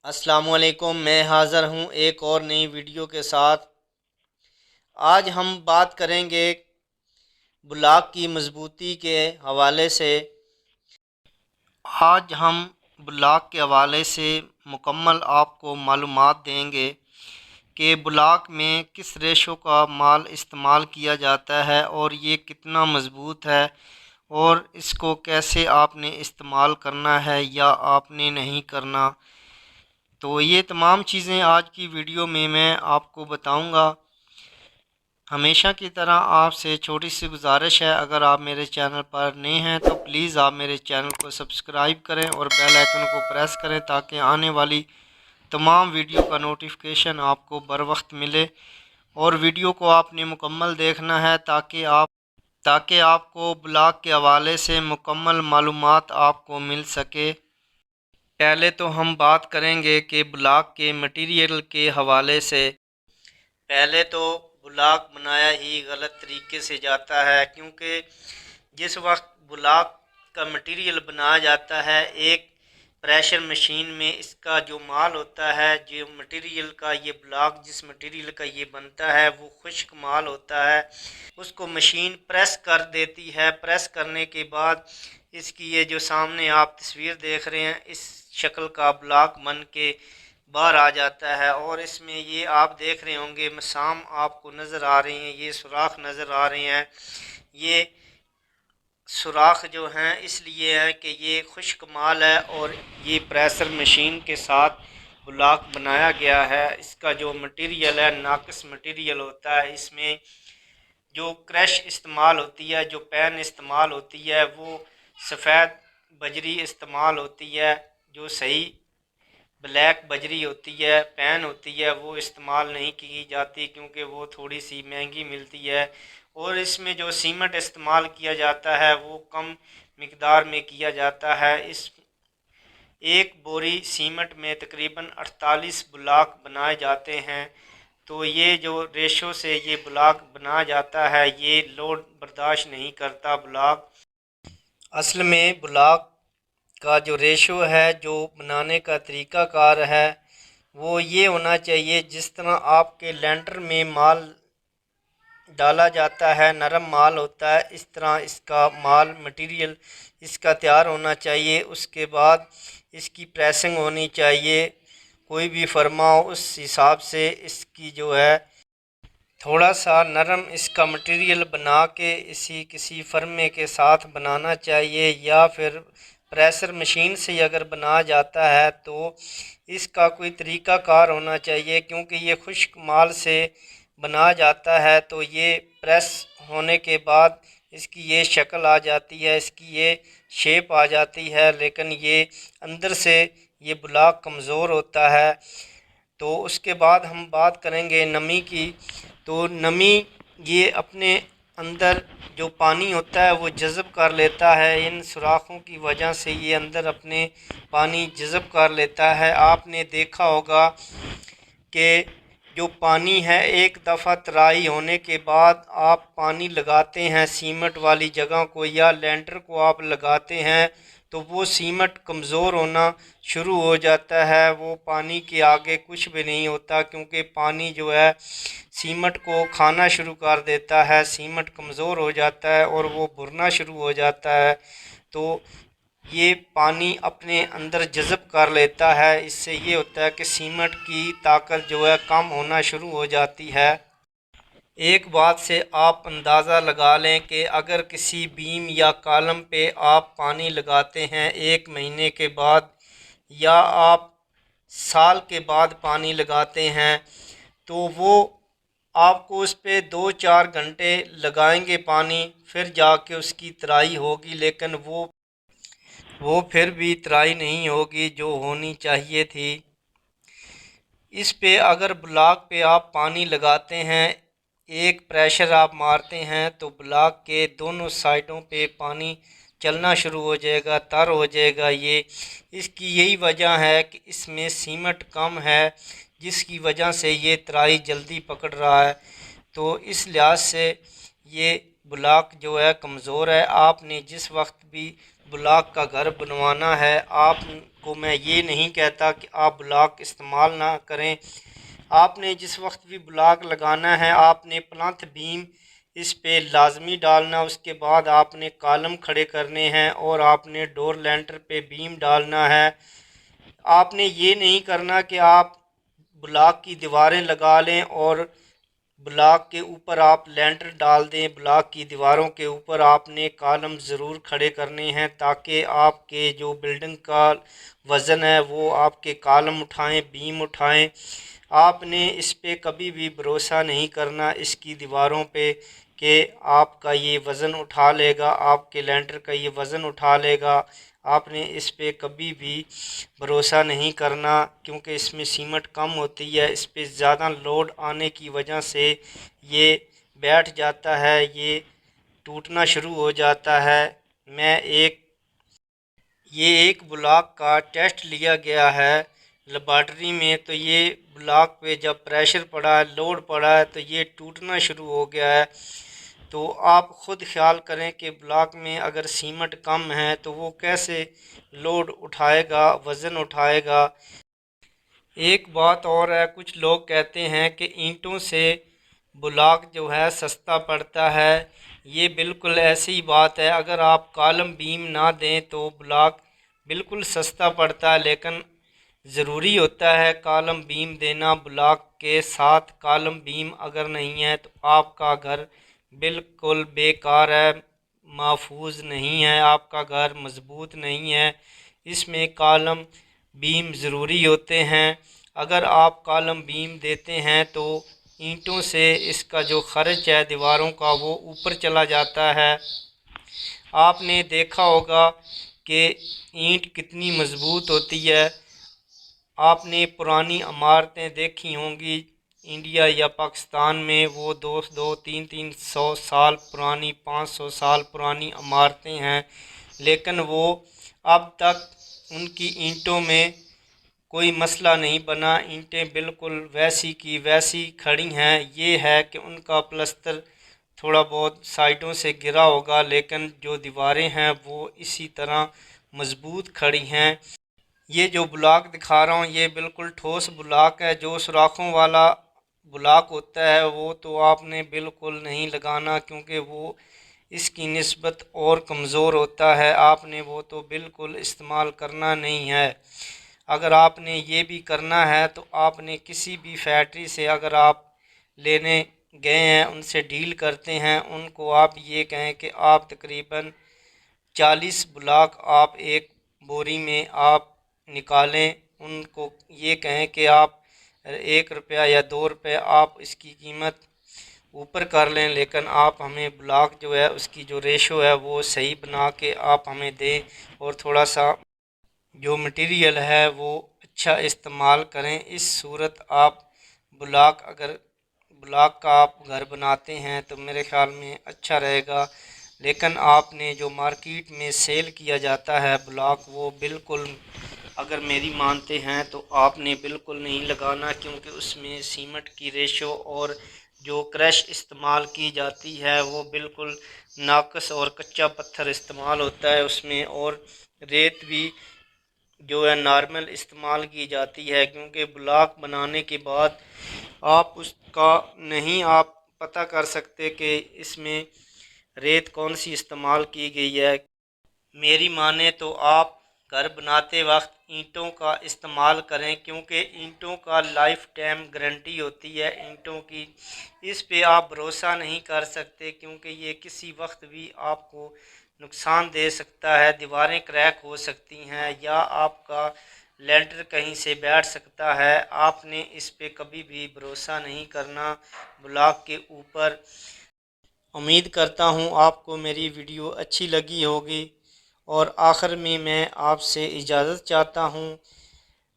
السلام علیکم، میں حاضر ہوں ایک اور نئی ویڈیو کے ساتھ۔ آج ہم بات کریں گے بلاک کی مضبوطی کے حوالے سے۔ آج ہم بلاک کے حوالے سے مکمل آپ کو معلومات دیں گے کہ بلاک میں کس ریشو کا مال استعمال کیا جاتا ہے اور یہ کتنا مضبوط ہے اور اس کو کیسے آپ نے استعمال کرنا ہے یا آپ نے نہیں کرنا۔ تو یہ تمام چیزیں آج کی ویڈیو میں آپ کو بتاؤں گا۔ ہمیشہ کی طرح آپ سے چھوٹی سی گزارش ہے، اگر آپ میرے چینل پر نئے ہیں تو پلیز آپ میرے چینل کو سبسکرائب کریں اور بیل آئیکن کو پریس کریں تاکہ آنے والی تمام ویڈیو کا نوٹیفیکیشن آپ کو بر وقت ملے، اور ویڈیو کو آپ نے مکمل دیکھنا ہے تاکہ آپ کو بلاک کے حوالے سے مکمل معلومات آپ کو مل سکے۔ پہلے تو ہم بات کریں گے کہ بلاک کے مٹیریل کے حوالے سے۔ پہلے تو بلاک بنایا ہی غلط طریقے سے جاتا ہے، کیونکہ جس وقت بلاک کا مٹیریل بنایا جاتا ہے ایک پریشر مشین میں، اس کا جو مال ہوتا ہے، جو مٹیریل کا یہ بلاک جس مٹیریل کا یہ بنتا ہے وہ خشک مال ہوتا ہے، اس کو مشین پریس کر دیتی ہے۔ پریس کرنے کے بعد اس کی یہ جو سامنے آپ تصویر دیکھ رہے ہیں، اس شکل کا بلاک بن کے باہر آ جاتا ہے، اور اس میں یہ آپ دیکھ رہے ہوں گے مسام آپ کو نظر آ رہے ہیں، یہ سوراخ نظر آ رہے ہیں۔ یہ سوراخ جو ہیں اس لیے ہے کہ یہ خشک مال ہے اور یہ پریسر مشین کے ساتھ بلاک بنایا گیا ہے۔ اس کا جو مٹیریل ہے ناقص مٹیریل ہوتا ہے، اس میں جو کریش استعمال ہوتی ہے، جو پین استعمال ہوتی ہے، وہ سفید بجری استعمال ہوتی ہے، جو صحیح بلیک بجری ہوتی ہے، پین ہوتی ہے، وہ استعمال نہیں کی جاتی کیونکہ وہ تھوڑی سی مہنگی ملتی ہے، اور اس میں جو سیمنٹ استعمال کیا جاتا ہے وہ کم مقدار میں کیا جاتا ہے۔ اس ایک بوری سیمنٹ میں تقریباً 48 بلاک بنائے جاتے ہیں، تو یہ جو ریشو سے یہ بلاک بنا جاتا ہے یہ لوڈ برداشت نہیں کرتا بلاک۔ اصل میں بلاک کا جو ریشو ہے، جو بنانے کا طریقہ کار ہے، وہ یہ ہونا چاہیے جس طرح آپ کے لینٹر میں مال ڈالا جاتا ہے، نرم مال ہوتا ہے، اس طرح اس کا مال مٹیریل اس کا تیار ہونا چاہیے۔ اس کے بعد اس کی پریسنگ ہونی چاہیے، کوئی بھی فرما ہو اس حساب سے اس کی جو ہے تھوڑا سا نرم اس کا مٹیریل بنا کے کسی فرمے کے ساتھ بنانا چاہیے، یا پھر پریسر مشین سے اگر بنا جاتا ہے تو اس کا کوئی طریقہ کار ہونا چاہیے، کیونکہ یہ خشک مال سے بنا جاتا ہے تو یہ پریس ہونے کے بعد اس کی یہ شکل آ جاتی ہے، اس کی یہ شیپ آ جاتی ہے، لیکن یہ اندر سے یہ بلاک کمزور ہوتا ہے۔ تو اس کے بعد ہم بات کریں گے نمی کی۔ تو نمی یہ اپنے اندر جو پانی ہوتا ہے وہ جذب کر لیتا ہے، ان سوراخوں کی وجہ سے یہ اندر اپنے پانی جذب کر لیتا ہے۔ آپ نے دیکھا ہوگا کہ جو پانی ہے ایک دفعہ ترائی ہونے کے بعد آپ پانی لگاتے ہیں سیمنٹ والی جگہ کو یا لینٹر کو آپ لگاتے ہیں تو وہ سیمنٹ کمزور ہونا شروع ہو جاتا ہے، وہ پانی کے آگے کچھ بھی نہیں ہوتا، کیونکہ پانی جو ہے سیمنٹ کو کھانا شروع کر دیتا ہے، سیمنٹ کمزور ہو جاتا ہے اور وہ بھرنا شروع ہو جاتا ہے، تو یہ پانی اپنے اندر جذب کر لیتا ہے۔ اس سے یہ ہوتا ہے کہ سیمنٹ کی طاقت جو ہے کم ہونا شروع ہو جاتی ہے۔ ایک بات سے آپ اندازہ لگا لیں کہ اگر کسی بیم یا کالم پہ آپ پانی لگاتے ہیں 1 مہینے کے بعد یا آپ سال کے بعد پانی لگاتے ہیں تو وہ آپ کو اس پہ 2-4 گھنٹے لگائیں گے پانی، پھر جا کے اس کی ترائی ہوگی، لیکن وہ پھر بھی ترائی نہیں ہوگی جو ہونی چاہیے تھی۔ اس پہ اگر بلاک پہ آپ پانی لگاتے ہیں، ایک پریشر آپ مارتے ہیں تو بلاک کے دونوں سائڈوں پہ پانی چلنا شروع ہو جائے گا، تر ہو جائے گا۔ یہ اس کی یہی وجہ ہے کہ اس میں سیمنٹ کم ہے، جس کی وجہ سے یہ ترائی جلدی پکڑ رہا ہے، تو اس لحاظ سے یہ بلاک جو ہے کمزور ہے۔ آپ نے جس وقت بھی بلاک کا گھر بنوانا ہے، آپ کو میں یہ نہیں کہتا کہ آپ بلاک استعمال نہ کریں۔ آپ نے جس وقت بھی بلاک لگانا ہے آپ نے پلنتھ بیم اس پہ لازمی ڈالنا، اس کے بعد آپ نے کالم کھڑے کرنے ہیں اور آپ نے ڈور لینٹر پہ بیم ڈالنا ہے۔ آپ نے یہ نہیں کرنا کہ آپ بلاک کی دیواریں لگا لیں اور بلاک کے اوپر آپ لینٹر ڈال دیں۔ بلاک کی دیواروں کے اوپر آپ نے کالم ضرور کھڑے کرنے ہیں تاکہ آپ کے جو بلڈنگ کا وزن ہے وہ آپ کے کالم اٹھائیں، بیم اٹھائیں۔ آپ نے اس پہ کبھی بھی بھروسہ نہیں کرنا اس کی دیواروں پہ کہ آپ کا یہ وزن اٹھا لے گا، آپ کے لینٹر کا یہ وزن اٹھا لے گا۔ آپ نے اس پہ کبھی بھی بھروسہ نہیں کرنا کیونکہ اس میں سیمٹ کم ہوتی ہے، اس پہ زیادہ لوڈ آنے کی وجہ سے یہ بیٹھ جاتا ہے، یہ ٹوٹنا شروع ہو جاتا ہے۔ یہ ایک بلاک کا ٹیسٹ لیا گیا ہے لیبارٹری میں، تو یہ بلاک پہ جب پریشر پڑا ہے، لوڈ پڑا ہے تو یہ ٹوٹنا شروع ہو گیا ہے۔ تو آپ خود خیال کریں کہ بلاک میں اگر سیمٹ کم ہے تو وہ کیسے لوڈ اٹھائے گا، وزن اٹھائے گا۔ ایک بات اور ہے، کچھ لوگ کہتے ہیں کہ اینٹوں سے بلاک جو ہے سستا پڑتا ہے، یہ بالکل ایسی بات ہے۔ اگر آپ کالم بیم نہ دیں تو بلاک بالکل سستا پڑتا ہے، لیکن ضروری ہوتا ہے کالم بیم دینا۔ بلاک کے ساتھ کالم بیم اگر نہیں ہے تو آپ کا گھر بالکل بیکار ہے، محفوظ نہیں ہے، آپ کا گھر مضبوط نہیں ہے۔ اس میں کالم بیم ضروری ہوتے ہیں۔ اگر آپ کالم بیم دیتے ہیں تو اینٹوں سے اس کا جو خرچ ہے دیواروں کا وہ اوپر چلا جاتا ہے۔ آپ نے دیکھا ہوگا کہ اینٹ کتنی مضبوط ہوتی ہے۔ آپ نے پرانی عمارتیں دیکھی ہوں گی انڈیا یا پاکستان میں، وہ دو تین سو سال پرانی، 500 سال پرانی عمارتیں ہیں، لیکن وہ اب تک ان کی اینٹوں میں کوئی مسئلہ نہیں بنا، اینٹیں بالکل ویسی کی ویسی کھڑی ہیں۔ یہ ہے کہ ان کا پلستر تھوڑا بہت سائڈوں سے گرا ہوگا، لیکن جو دیواریں ہیں وہ اسی طرح مضبوط کھڑی ہیں۔ یہ جو بلاک دکھا رہا ہوں یہ بالکل ٹھوس بلاک ہے۔ جو سوراخوں والا بلاک ہوتا ہے وہ تو آپ نے بالکل نہیں لگانا کیونکہ وہ اس کی نسبت اور کمزور ہوتا ہے، آپ نے وہ تو بالکل استعمال کرنا نہیں ہے۔ اگر آپ نے یہ بھی کرنا ہے تو آپ نے کسی بھی فیکٹری سے اگر آپ لینے گئے ہیں، ان سے ڈیل کرتے ہیں، ان کو آپ یہ کہیں کہ آپ تقریباً 40 بلاک آپ ایک بوری میں آپ نکالیں، ان کو یہ کہیں کہ آپ 1 روپیہ یا 2 روپے آپ اس کی قیمت اوپر کر لیں، لیکن آپ ہمیں بلاک جو ہے اس کی جو ریشو ہے وہ صحیح بنا کے آپ ہمیں دیں اور تھوڑا سا جو مٹیریل ہے وہ اچھا استعمال کریں۔ اس صورت آپ اگر بلاک کا آپ گھر بناتے ہیں تو میرے خیال میں اچھا رہے گا، لیکن آپ نے جو مارکیٹ میں سیل کیا جاتا ہے بلاک وہ بالکل اگر میری مانتے ہیں تو آپ نے بالکل نہیں لگانا کیونکہ اس میں سیمٹ کی ریشو اور جو کریش استعمال کی جاتی ہے وہ بالکل ناقص اور کچا پتھر استعمال ہوتا ہے اس میں، اور ریت بھی جو ہے نارمل استعمال کی جاتی ہے کیونکہ بلاک بنانے کے بعد آپ اس کا نہیں آپ پتہ کر سکتے کہ اس میں ریت کون سی استعمال کی گئی ہے۔ میری مانے تو آپ گھر بناتے وقت اینٹوں کا استعمال کریں کیونکہ اینٹوں کا لائف ٹائم گارنٹی ہوتی ہے اینٹوں کی، اس پہ آپ بھروسہ نہیں کر سکتے کیونکہ یہ کسی وقت بھی آپ کو نقصان دے سکتا ہے، دیواریں کریک ہو سکتی ہیں یا آپ کا لینٹر کہیں سے بیٹھ سکتا ہے۔ آپ نے اس پہ کبھی بھی بھروسہ نہیں کرنا بلاک کے اوپر۔ امید کرتا ہوں آپ کو میری ویڈیو اچھی لگی ہوگی، اور آخر میں آپ سے اجازت چاہتا ہوں،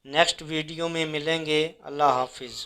نیکسٹ ویڈیو میں ملیں گے۔ اللہ حافظ۔